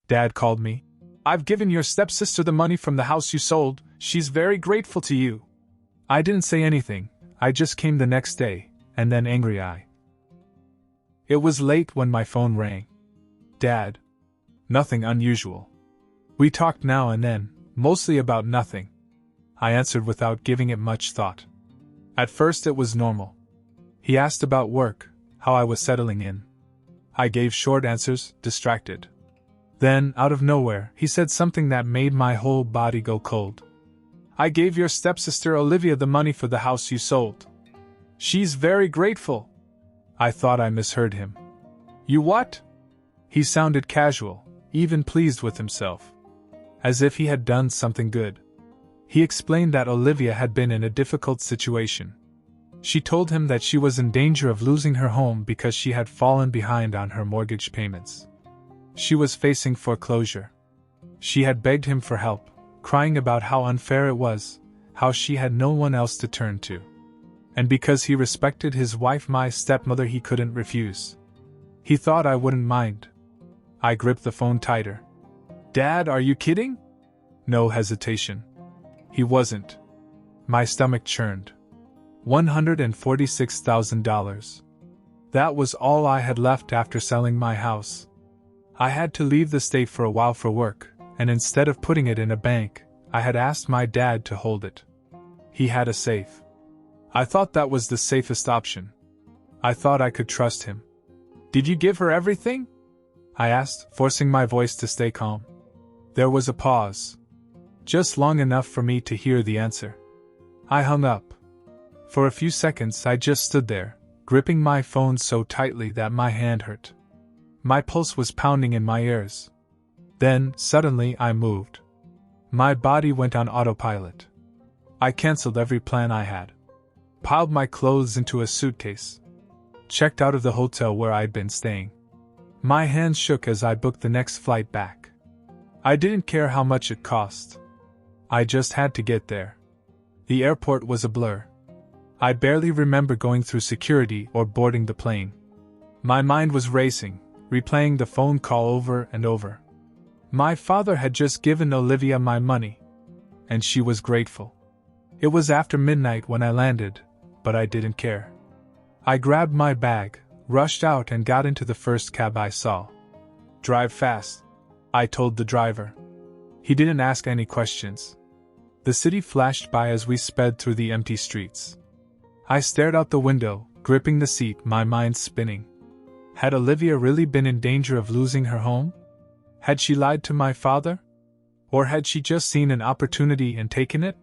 Dad called me. I've given your stepsister the money from the house you sold. She's very grateful to you. I didn't say anything. I just came the next day, and then angry eye. It was late when my phone rang. Dad. Nothing unusual. We talked now and then, mostly about nothing. I answered without giving it much thought. At first it was normal. He asked about work, how I was settling in. I gave short answers, distracted. Then, out of nowhere, he said something that made my whole body go cold. I gave your stepsister Olivia the money for the house you sold. She's very grateful. I thought I misheard him. You what? He sounded casual, even pleased with himself. As if he had done something good. He explained that Olivia had been in a difficult situation. She told him that she was in danger of losing her home because she had fallen behind on her mortgage payments. She was facing foreclosure. She had begged him for help, crying about how unfair it was, how she had no one else to turn to. And because he respected his wife, my stepmother, he couldn't refuse. He thought I wouldn't mind. I gripped the phone tighter. Dad, are you kidding? No hesitation. He wasn't. My stomach churned. $146,000. That was all I had left after selling my house. I had to leave the state for a while for work, and instead of putting it in a bank, I had asked my dad to hold it. He had a safe. I thought that was the safest option. I thought I could trust him. Did you give her everything? I asked, forcing my voice to stay calm. There was a pause. Just long enough for me to hear the answer. I hung up. For a few seconds I just stood there, gripping my phone so tightly that my hand hurt. My pulse was pounding in my ears. Then, suddenly, I moved. My body went on autopilot. I canceled every plan I had. Piled my clothes into a suitcase. Checked out of the hotel where I'd been staying. My hands shook as I booked the next flight back. I didn't care how much it cost. I just had to get there. The airport was a blur. I barely remember going through security or boarding the plane. My mind was racing, replaying the phone call over and over. My father had just given Olivia my money, and she was grateful. It was after midnight when I landed, but I didn't care. I grabbed my bag, rushed out and got into the first cab I saw. Drive fast, I told the driver. He didn't ask any questions. The city flashed by as we sped through the empty streets. I stared out the window, gripping the seat, my mind spinning. Had Olivia really been in danger of losing her home? Had she lied to my father? Or had she just seen an opportunity and taken it?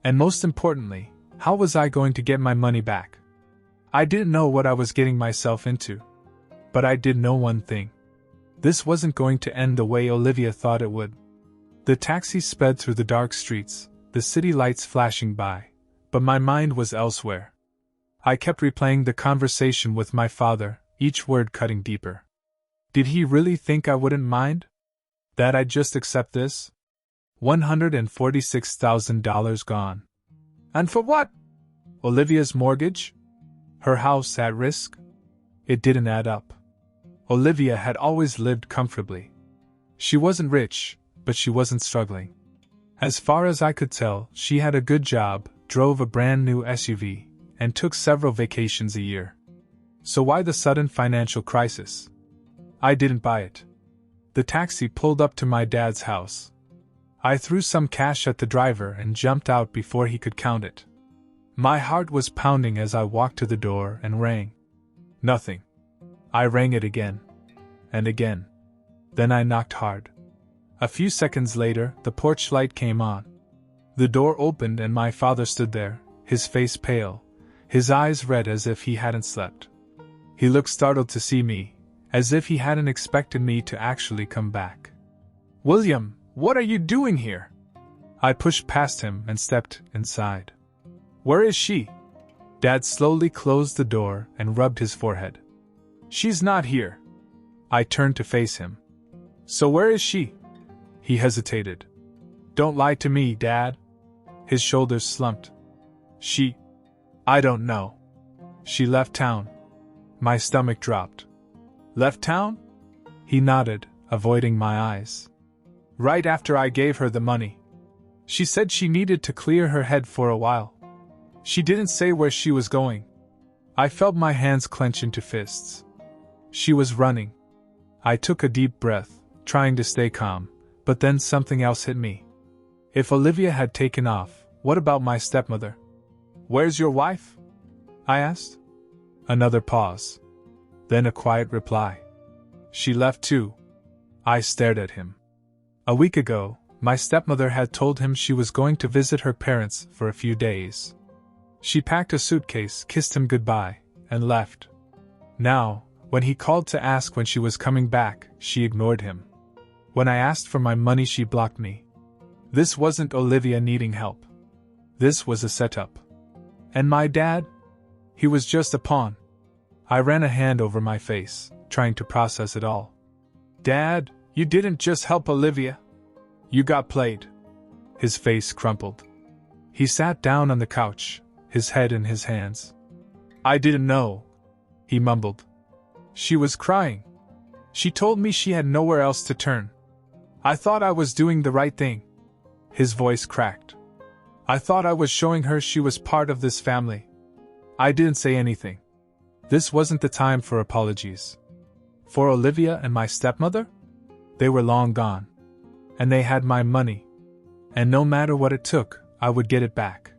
And most importantly, how was I going to get my money back? I didn't know what I was getting myself into. But I did know one thing. This wasn't going to end the way Olivia thought it would. The taxi sped through the dark streets, the city lights flashing by, but my mind was elsewhere. I kept replaying the conversation with my father, each word cutting deeper. Did he really think I wouldn't mind? That I'd just accept this? $146,000 gone. And for what? Olivia's mortgage? Her house at risk? It didn't add up. Olivia had always lived comfortably. She wasn't rich, but she wasn't struggling. As far as I could tell, she had a good job, drove a brand new SUV, and took several vacations a year. So why the sudden financial crisis? I didn't buy it. The taxi pulled up to my dad's house. I threw some cash at the driver and jumped out before he could count it. My heart was pounding as I walked to the door and rang. Nothing. I rang it again. And again. Then I knocked hard. A few seconds later, the porch light came on. The door opened and my father stood there, his face pale, his eyes red as if he hadn't slept. He looked startled to see me, as if he hadn't expected me to actually come back. William, what are you doing here? I pushed past him and stepped inside. Where is she? Dad slowly closed the door and rubbed his forehead. She's not here. I turned to face him. So where is she? He hesitated. Don't lie to me, Dad. His shoulders slumped. I don't know. She left town. My stomach dropped. Left town? He nodded, avoiding my eyes. Right after I gave her the money. She said she needed to clear her head for a while. She didn't say where she was going. I felt my hands clench into fists. She was running. I took a deep breath, trying to stay calm, but then something else hit me. If Olivia had taken off, what about my stepmother? Where's your wife? I asked. Another pause. Then a quiet reply. She left too. I stared at him. A week ago, my stepmother had told him she was going to visit her parents for a few days. She packed a suitcase, kissed him goodbye, and left. Now, when he called to ask when she was coming back, she ignored him. When I asked for my money, she blocked me. This wasn't Olivia needing help. This was a setup. And my dad? He was just a pawn. I ran a hand over my face, trying to process it all. Dad, you didn't just help Olivia. You got played. His face crumpled. He sat down on the couch, his head in his hands. I didn't know, he mumbled. She was crying. She told me she had nowhere else to turn. I thought I was doing the right thing. His voice cracked. I thought I was showing her she was part of this family. I didn't say anything. This wasn't the time for apologies. For Olivia and my stepmother? They were long gone. And they had my money. And no matter what it took, I would get it back.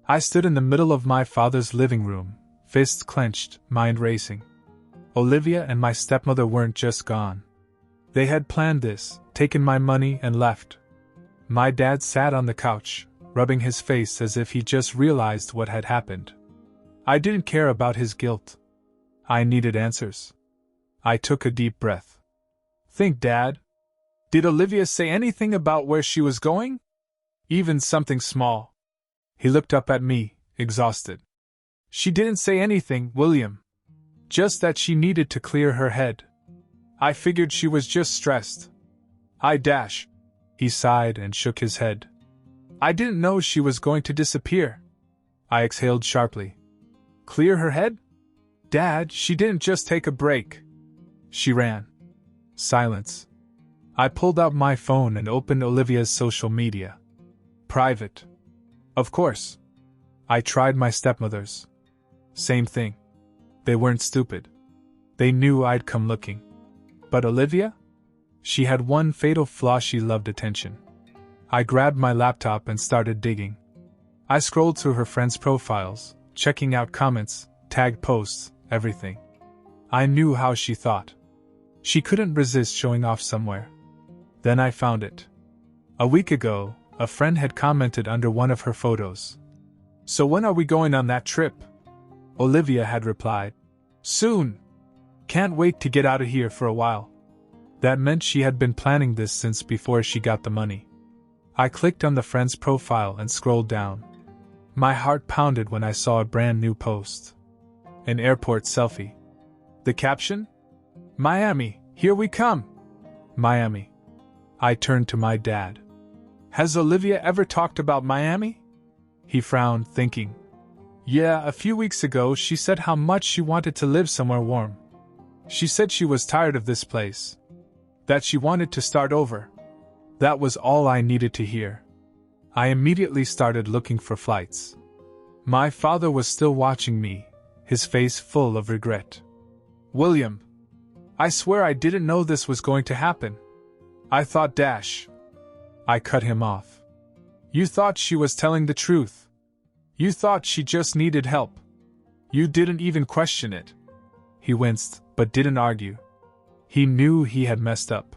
I stood in the middle of my father's living room, fists clenched, mind racing. Olivia and my stepmother weren't just gone. They had planned this, taken my money and left. My dad sat on the couch, rubbing his face as if he just realized what had happened. I didn't care about his guilt. I needed answers. I took a deep breath. Think, Dad. Did Olivia say anything about where she was going? Even something small. He looked up at me, exhausted. She didn't say anything, William. Just that she needed to clear her head. I figured she was just stressed. He sighed and shook his head. I didn't know she was going to disappear. I exhaled sharply. Clear her head? Dad, she didn't just take a break. She ran. Silence. I pulled out my phone and opened Olivia's social media. Private. Of course. I tried my stepmother's. Same thing. They weren't stupid. They knew I'd come looking. But Olivia? She had one fatal flaw: she loved attention. I grabbed my laptop and started digging. I scrolled through her friends' profiles, checking out comments, tagged posts, everything. I knew how she thought. She couldn't resist showing off somewhere. Then I found it. A week ago, a friend had commented under one of her photos. So when are we going on that trip? Olivia had replied. Soon. Can't wait to get out of here for a while. That meant she had been planning this since before she got the money. I clicked on the friend's profile and scrolled down. My heart pounded when I saw a brand new post. An airport selfie. The caption? Miami, here we come. Miami. I turned to my dad. Has Olivia ever talked about Miami? He frowned, thinking. Yeah, a few weeks ago she said how much she wanted to live somewhere warm. She said she was tired of this place. That she wanted to start over. That was all I needed to hear. I immediately started looking for flights. My father was still watching me, his face full of regret. William. I swear I didn't know this was going to happen. I thought I cut him off. You thought she was telling the truth. You thought she just needed help. You didn't even question it. He winced, but didn't argue. He knew he had messed up.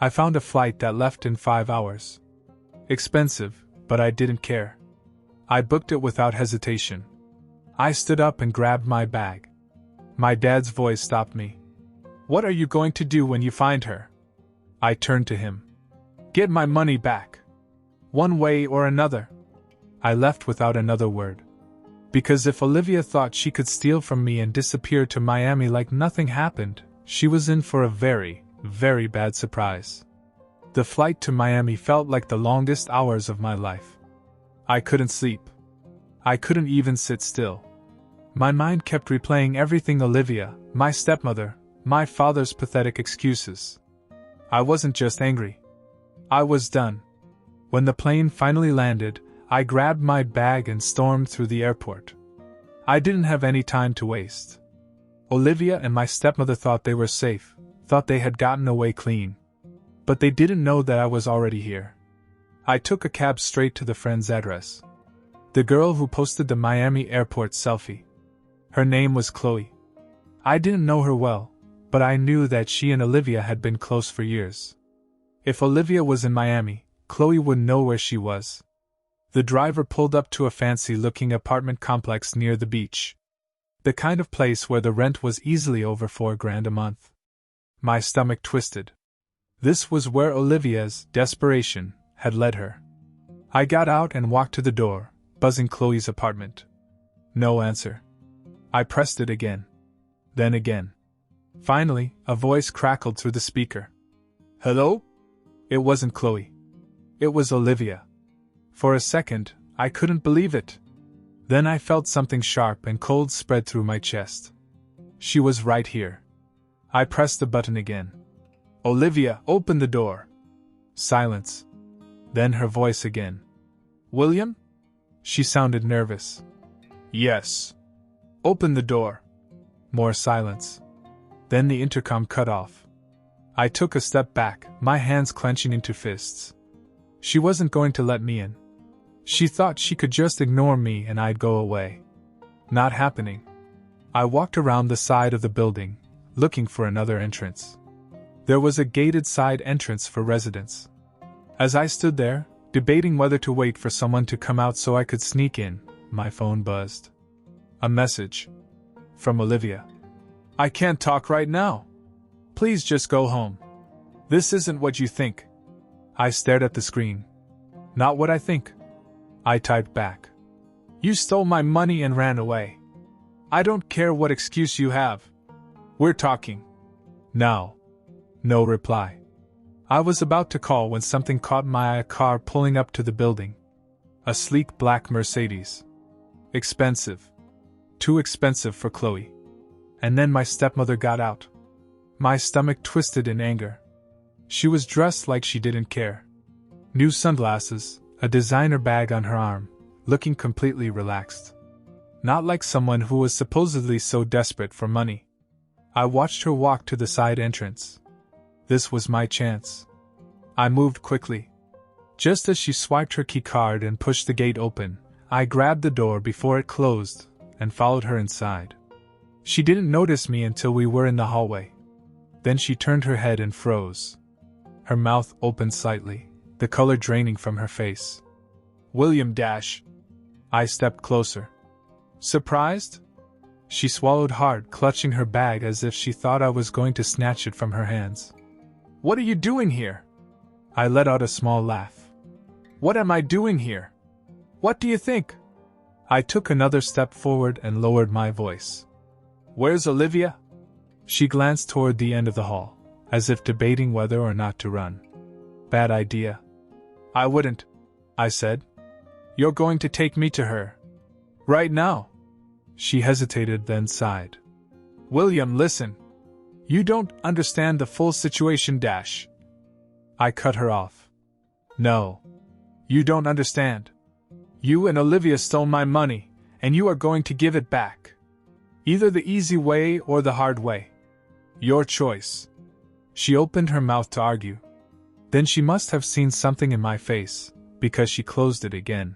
I found a flight that left in 5 hours. Expensive, but I didn't care. I booked it without hesitation. I stood up and grabbed my bag. My dad's voice stopped me. What are you going to do when you find her? I turned to him. Get my money back. One way or another. I left without another word. Because if Olivia thought she could steal from me and disappear to Miami like nothing happened, she was in for a very, very bad surprise. The flight to Miami felt like the longest hours of my life. I couldn't sleep. I couldn't even sit still. My mind kept replaying everything: Olivia, my stepmother, my father's pathetic excuses. I wasn't just angry. I was done. When the plane finally landed, I grabbed my bag and stormed through the airport. I didn't have any time to waste. Olivia and my stepmother thought they were safe, thought they had gotten away clean. But they didn't know that I was already here. I took a cab straight to the friend's address. The girl who posted the Miami airport selfie. Her name was Chloe. I didn't know her well, but I knew that she and Olivia had been close for years. If Olivia was in Miami, Chloe would know where she was. The driver pulled up to a fancy-looking apartment complex near the beach. The kind of place where the rent was easily over $4,000 a month. My stomach twisted. This was where Olivia's desperation had led her. I got out and walked to the door, buzzing Chloe's apartment. No answer. I pressed it again. Then again. Finally, a voice crackled through the speaker. Hello? It wasn't Chloe. It was Olivia. For a second, I couldn't believe it. Then I felt something sharp and cold spread through my chest. She was right here. I pressed the button again. Olivia, open the door. Silence. Then her voice again. William? She sounded nervous. Yes. Open the door. More silence. Then the intercom cut off. I took a step back, my hands clenching into fists. She wasn't going to let me in. She thought she could just ignore me and I'd go away. Not happening. I walked around the side of the building, looking for another entrance. There was a gated side entrance for residents. As I stood there, debating whether to wait for someone to come out so I could sneak in, my phone buzzed. A message. From Olivia. I can't talk right now. Please just go home. This isn't what you think. I stared at the screen. Not what I think. I typed back. You stole my money and ran away. I don't care what excuse you have. We're talking. Now. No reply. I was about to call when something caught my eye, a car pulling up to the building. A sleek black Mercedes. Expensive. Too expensive for Chloe. And then my stepmother got out. My stomach twisted in anger. She was dressed like she didn't care. New sunglasses, a designer bag on her arm, looking completely relaxed. Not like someone who was supposedly so desperate for money. I watched her walk to the side entrance. This was my chance. I moved quickly. Just as she swiped her key card and pushed the gate open, I grabbed the door before it closed and followed her inside. She didn't notice me until we were in the hallway. Then she turned her head and froze. Her mouth opened slightly, the color draining from her face. William Dash. I stepped closer. Surprised? She swallowed hard, clutching her bag as if she thought I was going to snatch it from her hands. What are you doing here? I let out a small laugh. What am I doing here? What do you think? I took another step forward and lowered my voice. Where's Olivia? She glanced toward the end of the hall, as if debating whether or not to run. Bad idea. I wouldn't, I said. You're going to take me to her. Right now. She hesitated, then sighed. William, listen. You don't understand the full situation, Dash. I cut her off. No. You don't understand. You and Olivia stole my money, and you are going to give it back. Either the easy way or the hard way. Your choice. She opened her mouth to argue. Then she must have seen something in my face, because she closed it again.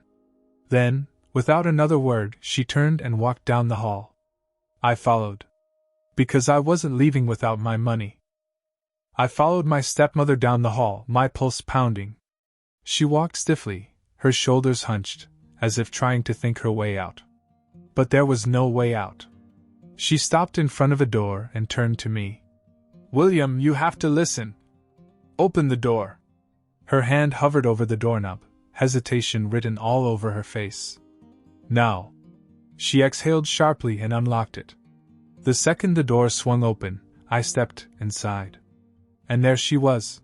Then, without another word, she turned and walked down the hall. I followed. Because I wasn't leaving without my money. I followed my stepmother down the hall, my pulse pounding. She walked stiffly, her shoulders hunched, as if trying to think her way out. But there was no way out. She stopped in front of a door and turned to me. William, you have to listen. Open the door. Her hand hovered over the doorknob, hesitation written all over her face. Now. She exhaled sharply and unlocked it. The second the door swung open, I stepped inside. And there she was.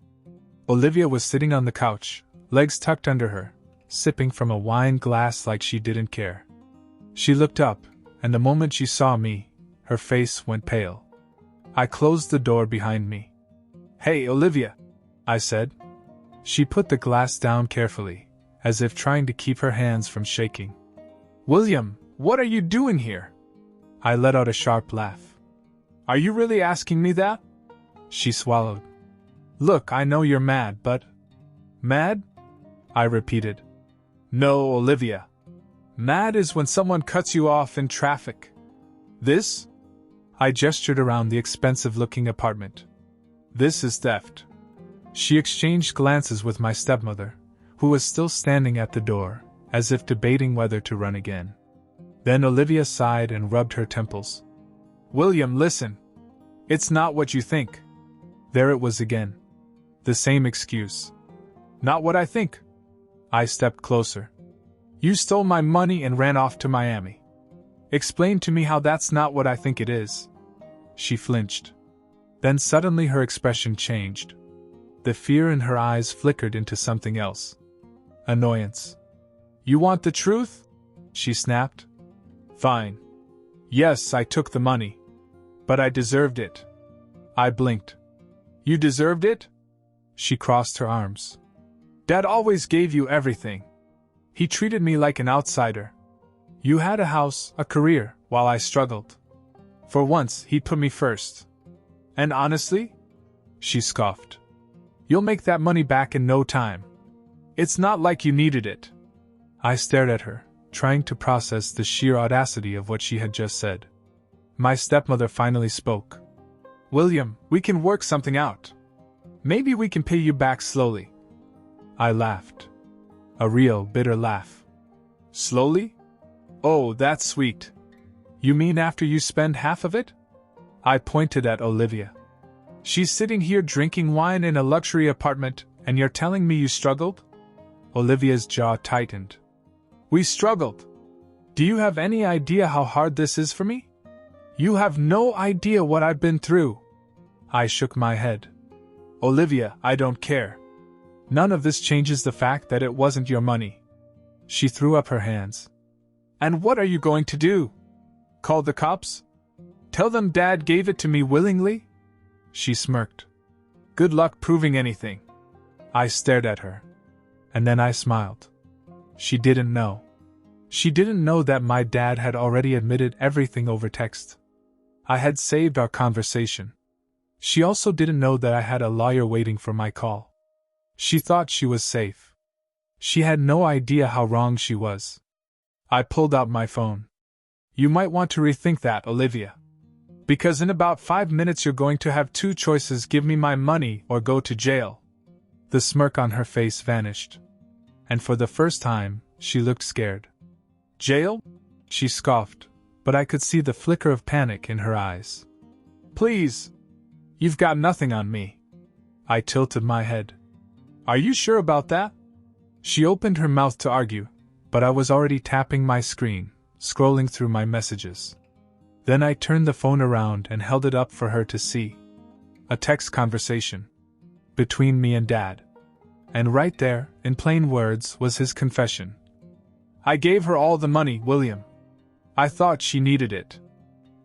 Olivia was sitting on the couch, legs tucked under her, sipping from a wine glass like she didn't care. She looked up, and the moment she saw me, her face went pale. I closed the door behind me. Hey, Olivia! I said. She put the glass down carefully, as if trying to keep her hands from shaking. William, what are you doing here? I let out a sharp laugh. Are you really asking me that? She swallowed. Look, I know you're mad, but... Mad? I repeated. No, Olivia. Mad is when someone cuts you off in traffic. This? I gestured around the expensive-looking apartment. This is theft. She exchanged glances with my stepmother, who was still standing at the door, as if debating whether to run again. Then Olivia sighed and rubbed her temples. William, listen. It's not what you think. There it was again. The same excuse. Not what I think. I stepped closer. You stole my money and ran off to Miami. Explain to me how that's not what I think it is. She flinched. Then suddenly her expression changed. The fear in her eyes flickered into something else. Annoyance. You want the truth? She snapped. Fine. Yes, I took the money. But I deserved it. I blinked. You deserved it? She crossed her arms. Dad always gave you everything. He treated me like an outsider. You had a house, a career, while I struggled. For once, he'd put me first. And honestly? She scoffed. You'll make that money back in no time. It's not like you needed it. I stared at her, trying to process the sheer audacity of what she had just said. My stepmother finally spoke. William, we can work something out. Maybe we can pay you back slowly. I laughed. A real, bitter laugh. Slowly? Oh, that's sweet. You mean after you spend half of it? I pointed at Olivia. She's sitting here drinking wine in a luxury apartment, and you're telling me you struggled? Olivia's jaw tightened. We struggled. Do you have any idea how hard this is for me? You have no idea what I've been through. I shook my head. Olivia, I don't care. None of this changes the fact that it wasn't your money. She threw up her hands. And what are you going to do? Call the cops? Tell them Dad gave it to me willingly? She smirked. Good luck proving anything. I stared at her. And then I smiled. She didn't know. She didn't know that my dad had already admitted everything over text. I had saved our conversation. She also didn't know that I had a lawyer waiting for my call. She thought she was safe. She had no idea how wrong she was. I pulled out my phone. You might want to rethink that, Olivia. Because in about 5 minutes you're going to have two choices: give me my money or go to jail. The smirk on her face vanished. And for the first time, she looked scared. Jail? She scoffed, but I could see the flicker of panic in her eyes. Please. You've got nothing on me. I tilted my head. Are you sure about that? She opened her mouth to argue, but I was already tapping my screen, scrolling through my messages. Then I turned the phone around and held it up for her to see. A text conversation. Between me and Dad. And right there, in plain words, was his confession. I gave her all the money, William. I thought she needed it.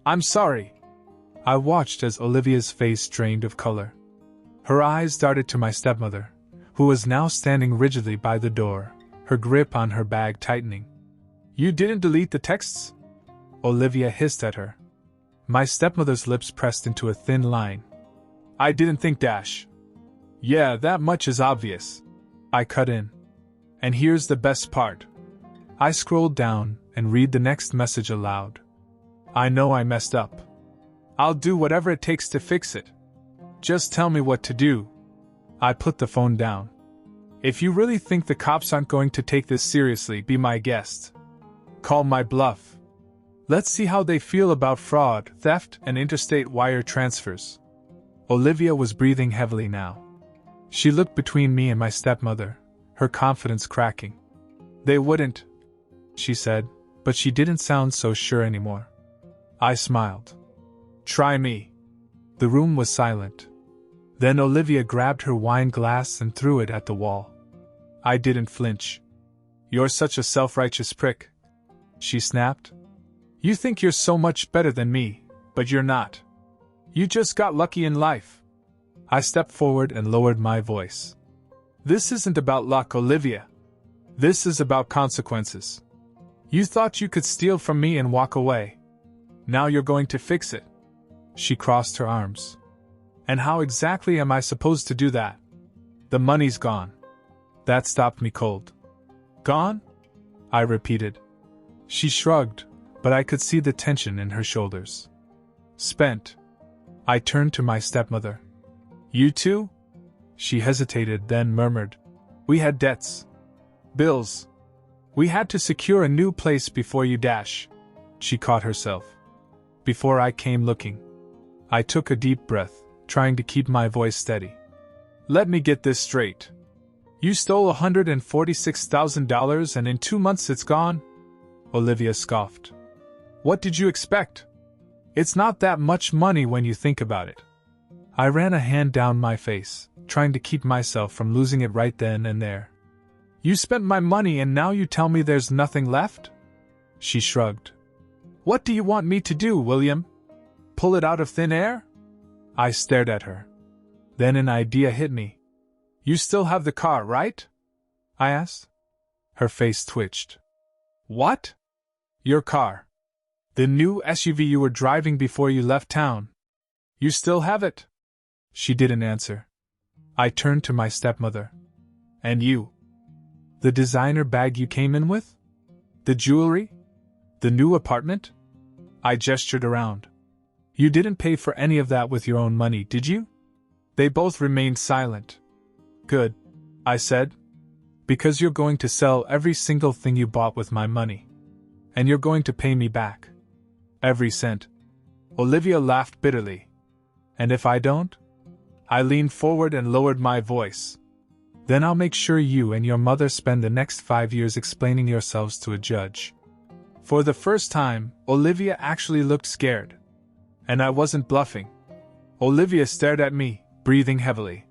I'm sorry. I watched as Olivia's face drained of color. Her eyes darted to my stepmother, who was now standing rigidly by the door, her grip on her bag tightening. You didn't delete the texts? Olivia hissed at her. My stepmother's lips pressed into a thin line. I didn't think dash. Yeah, that much is obvious. I cut in. And here's the best part. I scrolled down and read the next message aloud. I know I messed up. I'll do whatever it takes to fix it. Just tell me what to do. I put the phone down. If you really think the cops aren't going to take this seriously, be my guest. Call my bluff. Let's see how they feel about fraud, theft, and interstate wire transfers. Olivia was breathing heavily now. She looked between me and my stepmother, her confidence cracking. They wouldn't, she said, but she didn't sound so sure anymore. I smiled. Try me. The room was silent. Then Olivia grabbed her wine glass and threw it at the wall. I didn't flinch. You're such a self-righteous prick, she snapped. You think you're so much better than me, but you're not. You just got lucky in life. I stepped forward and lowered my voice. This isn't about luck, Olivia. This is about consequences. You thought you could steal from me and walk away. Now you're going to fix it. She crossed her arms. And how exactly am I supposed to do that? The money's gone. That stopped me cold. Gone? I repeated. She shrugged, but I could see the tension in her shoulders. Spent. I turned to my stepmother. You too? She hesitated, then murmured. We had debts. Bills. We had to secure a new place before you dash. She caught herself. Before I came looking. I took a deep breath, trying to keep my voice steady. Let me get this straight. You stole $146,000 and in 2 months it's gone? Olivia scoffed. What did you expect? It's not that much money when you think about it. I ran a hand down my face, trying to keep myself from losing it right then and there. You spent my money and now you tell me there's nothing left? She shrugged. What do you want me to do, William? Pull it out of thin air? I stared at her. Then an idea hit me. You still have the car, right? I asked. Her face twitched. What? Your car. The new SUV you were driving before you left town. You still have it? She didn't answer. I turned to my stepmother. And you? The designer bag you came in with? The jewelry? The new apartment? I gestured around. You didn't pay for any of that with your own money, did you? They both remained silent. Good, I said. Because you're going to sell every single thing you bought with my money. And you're going to pay me back. Every cent. Olivia laughed bitterly. And if I don't? I leaned forward and lowered my voice. Then I'll make sure you and your mother spend the next 5 years explaining yourselves to a judge. For the first time, Olivia actually looked scared. And I wasn't bluffing. Olivia stared at me, breathing heavily.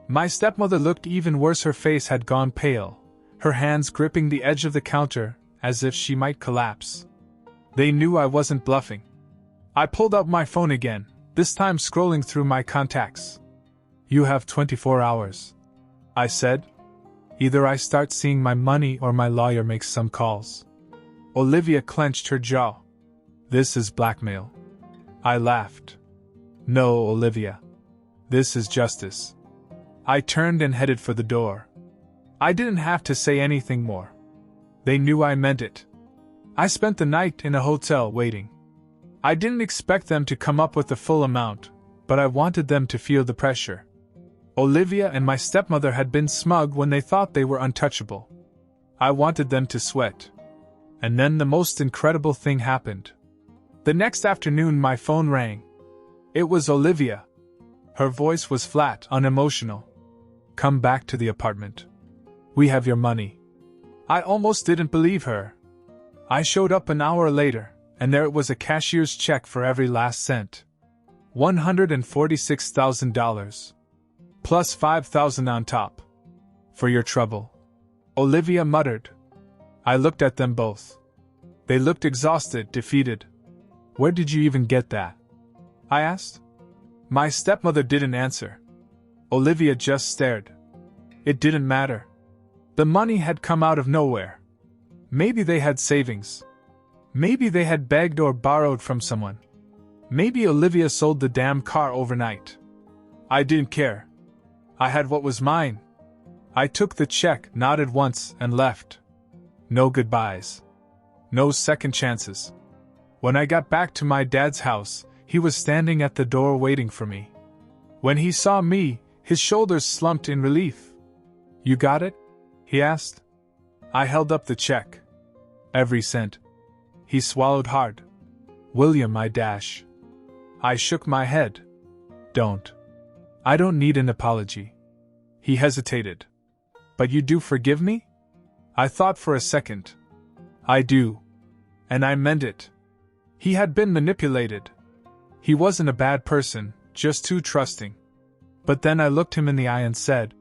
My stepmother looked even worse. Her face had gone pale, her hands gripping the edge of the counter, as if she might collapse. They knew I wasn't bluffing. I pulled out my phone again, this time scrolling through my contacts. You have 24 hours. I said. Either I start seeing my money or my lawyer makes some calls. Olivia clenched her jaw. This is blackmail. I laughed. No, Olivia. This is justice. I turned and headed for the door. I didn't have to say anything more. They knew I meant it. I spent the night in a hotel waiting. I didn't expect them to come up with the full amount, but I wanted them to feel the pressure. Olivia and my stepmother had been smug when they thought they were untouchable. I wanted them to sweat. And then the most incredible thing happened. The next afternoon my phone rang. It was Olivia. Her voice was flat, unemotional. Come back to the apartment. We have your money. I almost didn't believe her. I showed up an hour later, and there it was, a cashier's check for every last cent. $146,000. Plus $5,000 on top. For your trouble. Olivia muttered. I looked at them both. They looked exhausted, defeated. Where did you even get that? I asked. My stepmother didn't answer. Olivia just stared. It didn't matter. The money had come out of nowhere. Maybe they had savings. Maybe they had begged or borrowed from someone. Maybe Olivia sold the damn car overnight. I didn't care. I had what was mine. I took the check, nodded once, and left. No goodbyes. No second chances. When I got back to my dad's house, he was standing at the door waiting for me. When he saw me, his shoulders slumped in relief. You got it? He asked. I held up the check. Every cent. He swallowed hard. William, I dash. I shook my head. Don't. I don't need an apology. He hesitated. But you do forgive me? I thought for a second. I do. And I meant it. He had been manipulated. He wasn't a bad person, just too trusting. But then I looked him in the eye and said,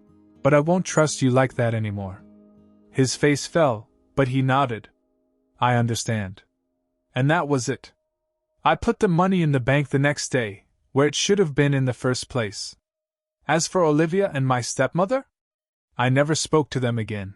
but I won't trust you like that anymore. His face fell, but he nodded. I understand. And that was it. I put the money in the bank the next day, where it should have been in the first place. As for Olivia and my stepmother? I never spoke to them again.